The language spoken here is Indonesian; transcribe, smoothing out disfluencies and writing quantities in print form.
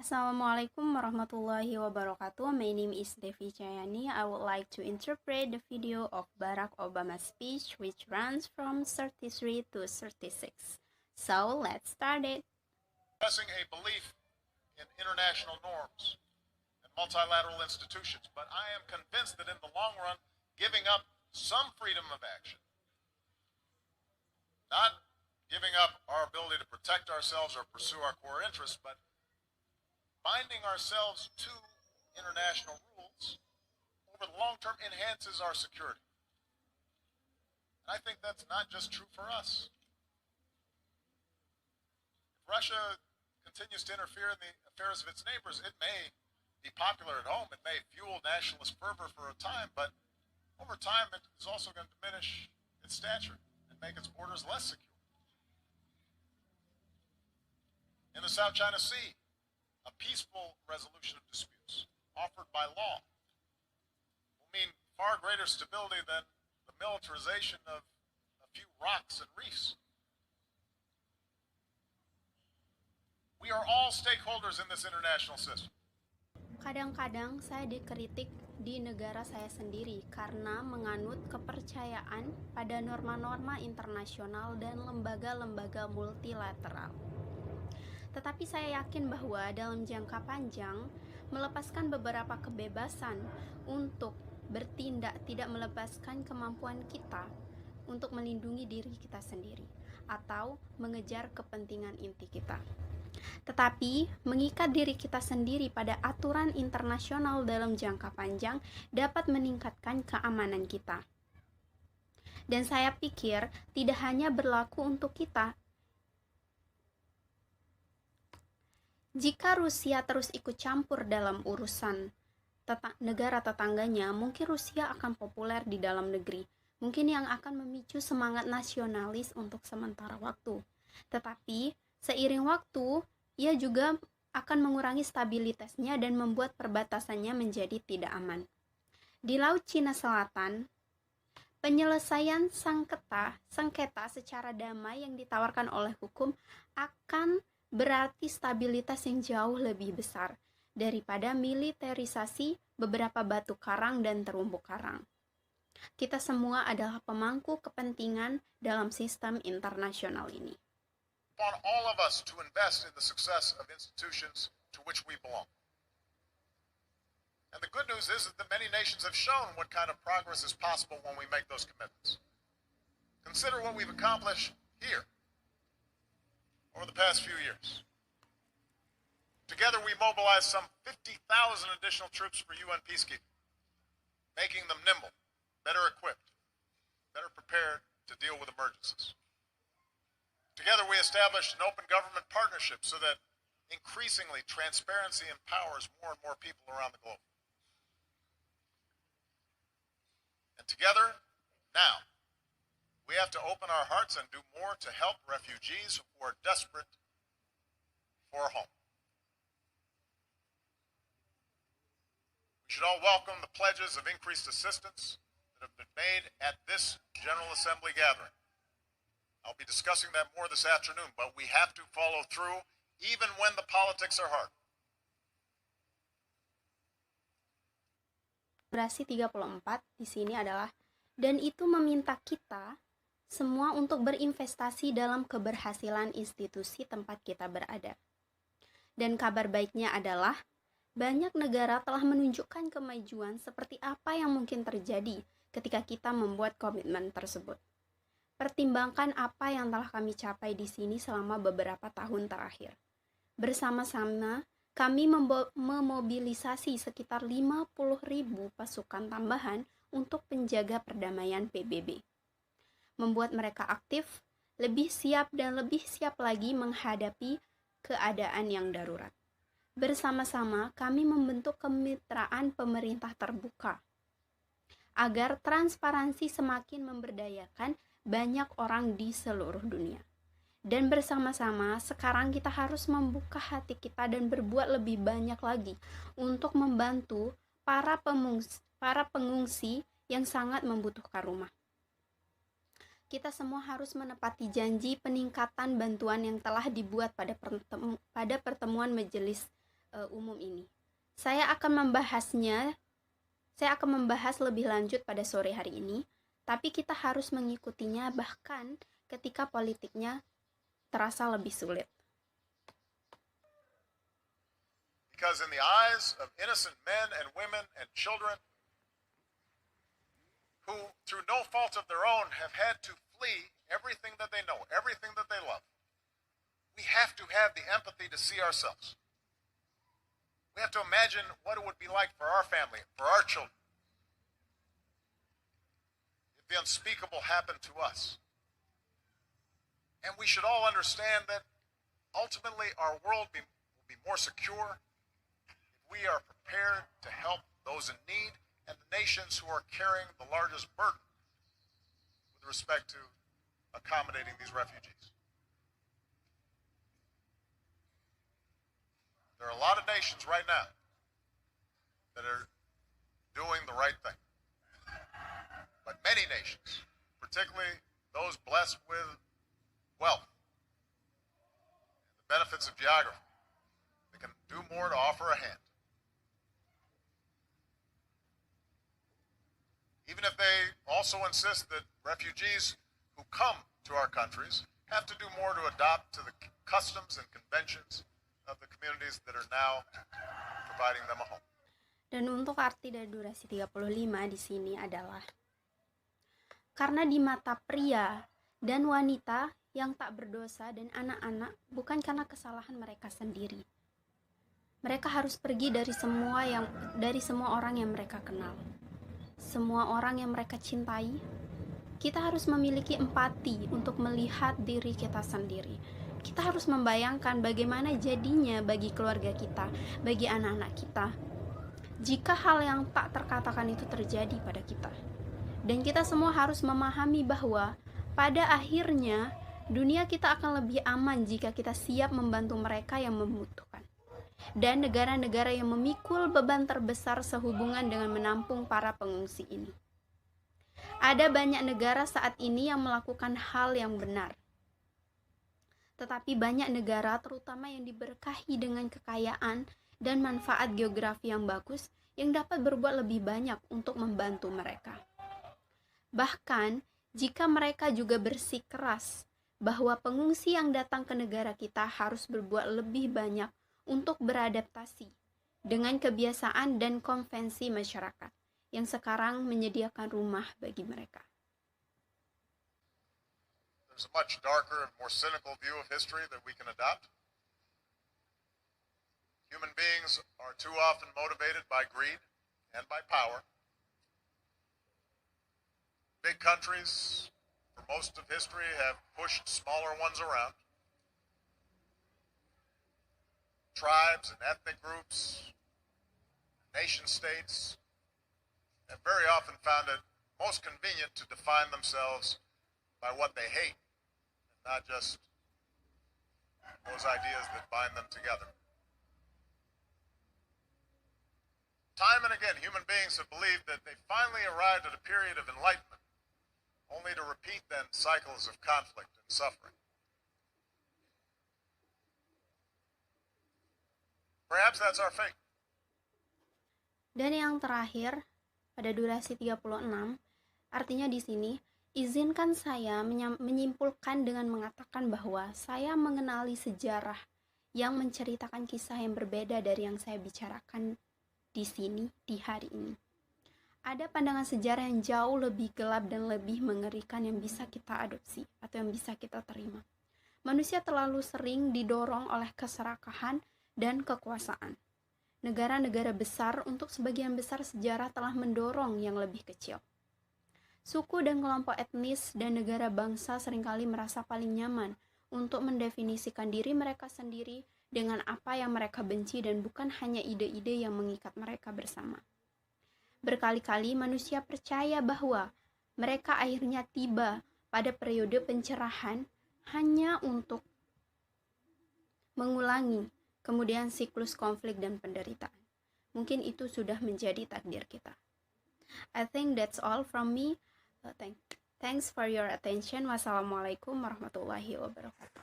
Assalamualaikum warahmatullahi wabarakatuh. My name is Devi Chayani. I would like to interpret the video of Barack Obama's speech, which runs from 33 to 36. So let's start it. Expressing a belief in international norms and multilateral institutions, but I am convinced that in the long run, giving up some freedom of action, not giving up our ability to protect ourselves or pursue our core interests, but binding ourselves to international rules over the long term enhances our security. And I think that's not just true for us. If Russia continues to interfere in the affairs of its neighbors, it may be popular at home, it may fuel nationalist fervor for a time, but over time it is also going to diminish its stature and make its borders less secure. In the South China Sea, a peaceful resolution of disputes offered by law will mean far greater stability than the militarization of a few rocks and reefs. We are all stakeholders in this international system. Kadang-kadang saya dikritik di negara saya sendiri karena menganut kepercayaan pada norma-norma internasional dan lembaga-lembaga multilateral. Tetapi saya yakin bahwa dalam jangka panjang, melepaskan beberapa kebebasan untuk bertindak tidak melepaskan kemampuan kita untuk melindungi diri kita sendiri atau mengejar kepentingan inti kita. Tetapi, mengikat diri kita sendiri pada aturan internasional dalam jangka panjang dapat meningkatkan keamanan kita. Dan saya pikir tidak hanya berlaku untuk kita. Jika Rusia terus ikut campur dalam urusan negara tetangganya, mungkin Rusia akan populer di dalam negeri. Mungkin yang akan memicu semangat nasionalis untuk sementara waktu. Tetapi, seiring waktu, ia juga akan mengurangi stabilitasnya dan membuat perbatasannya menjadi tidak aman. Di Laut Cina Selatan, penyelesaian sengketa secara damai yang ditawarkan oleh hukum akan berarti stabilitas yang jauh lebih besar daripada militerisasi beberapa batu karang dan terumbu karang. Kita semua adalah pemangku kepentingan dalam sistem internasional ini. Upon all of us to invest in the success of institutions to which we belong. And the good news is that many nations have shown what kind of progress is possible when we make those commitments. Consider what we've accomplished here over the past few years. Together we mobilized some 50,000 additional troops for UN peacekeeping, making them nimble, better equipped, better prepared to deal with emergencies. Together we established an open government partnership so that increasingly transparency empowers more and more people around the globe. And together, now, we have to open our hearts and do more to help refugees who are desperate for a home. We should all welcome the pledges of increased assistance that have been made at this General Assembly gathering. I'll be discussing that more this afternoon, but we have to follow through even when the politics are hard. Durasi 34 di sini adalah, dan itu meminta kita semua untuk berinvestasi dalam keberhasilan institusi tempat kita berada. Dan kabar baiknya adalah, banyak negara telah menunjukkan kemajuan seperti apa yang mungkin terjadi ketika kita membuat komitmen tersebut. Pertimbangkan apa yang telah kami capai di sini selama beberapa tahun terakhir. Bersama-sama, kami memobilisasi sekitar 50.000 pasukan tambahan untuk penjaga perdamaian PBB. Membuat mereka aktif, lebih siap dan lebih siap lagi menghadapi keadaan yang darurat. Bersama-sama, kami membentuk kemitraan pemerintah terbuka agar transparansi semakin memberdayakan banyak orang di seluruh dunia. Dan bersama-sama, sekarang kita harus membuka hati kita dan berbuat lebih banyak lagi untuk membantu para pengungsi yang sangat membutuhkan rumah. Kita semua harus menepati janji peningkatan bantuan yang telah dibuat pada pertemuan Majelis umum ini. Saya akan membahas lebih lanjut pada sore hari ini, tapi kita harus mengikutinya bahkan ketika politiknya terasa lebih sulit. Because in the eyes of innocent men and women and children who, through no fault of their own, have had to flee everything that they know, everything that they love, we have to have the empathy to see ourselves. We have to imagine what it would be like for our family, for our children, if the unspeakable happened to us. And we should all understand that ultimately our world will be more secure if we are prepared to help those in need and the nations who are carrying the largest burden with respect to accommodating these refugees. There are a lot of nations right now that are doing the right thing. But many nations, particularly those blessed with wealth, and the benefits of geography, they can do more to offer a hand. Even if they also insist that refugees who come to our countries have to do more to adopt to the customs and conventions of the communities that are now providing them a home. Dan untuk arti dari durasi 35 di sini adalah karena di mata pria dan wanita yang tak berdosa dan anak-anak bukan karena kesalahan mereka sendiri. Mereka harus pergi dari semua orang yang mereka kenal. Semua orang yang mereka cintai. Kita harus memiliki empati untuk melihat diri kita sendiri. Kita harus membayangkan bagaimana jadinya bagi keluarga kita, bagi anak-anak kita, jika hal yang tak terkatakan itu terjadi pada kita. Dan kita semua harus memahami bahwa pada akhirnya dunia kita akan lebih aman jika kita siap membantu mereka yang membutuhkan. Dan negara-negara yang memikul beban terbesar sehubungan dengan menampung para pengungsi ini. Ada banyak negara saat ini yang melakukan hal yang benar. Tetapi banyak negara, terutama yang diberkahi dengan kekayaan dan manfaat geografi yang bagus, yang dapat berbuat lebih banyak untuk membantu mereka. Bahkan, jika mereka juga bersikeras bahwa pengungsi yang datang ke negara kita harus berbuat lebih banyak untuk beradaptasi dengan kebiasaan dan konvensi masyarakat yang sekarang menyediakan rumah bagi mereka. There's a much darker and more cynical view of history that we can adopt. Human beings are too often motivated by greed and by power. Big countries, for most of history, have pushed smaller ones around. Tribes and ethnic groups, nation states, have very often found it most convenient to define themselves by what they hate, and not just those ideas that bind them together. Time and again, human beings have believed that they finally arrived at a period of enlightenment, only to repeat then cycles of conflict and suffering. Perhaps that's our fate. Dan yang terakhir, pada durasi 36, artinya di sini, izinkan saya menyimpulkan dengan mengatakan bahwa saya mengenali sejarah yang menceritakan kisah yang berbeda dari yang saya bicarakan di sini, di hari ini. Ada pandangan sejarah yang jauh lebih gelap dan lebih mengerikan yang bisa kita adopsi atau yang bisa kita terima. Manusia terlalu sering didorong oleh keserakahan dan kekuasaan. Negara-negara besar untuk sebagian besar sejarah telah mendorong yang lebih kecil. Suku dan kelompok etnis dan negara bangsa seringkali merasa paling nyaman untuk mendefinisikan diri mereka sendiri dengan apa yang mereka benci dan bukan hanya ide-ide yang mengikat mereka bersama. Berkali-kali manusia percaya bahwa mereka akhirnya tiba pada periode pencerahan hanya untuk mengulangi kemudian siklus konflik dan penderitaan. Mungkin itu sudah menjadi takdir kita. I think that's all from me. Thanks for your attention. Wassalamualaikum warahmatullahi wabarakatuh.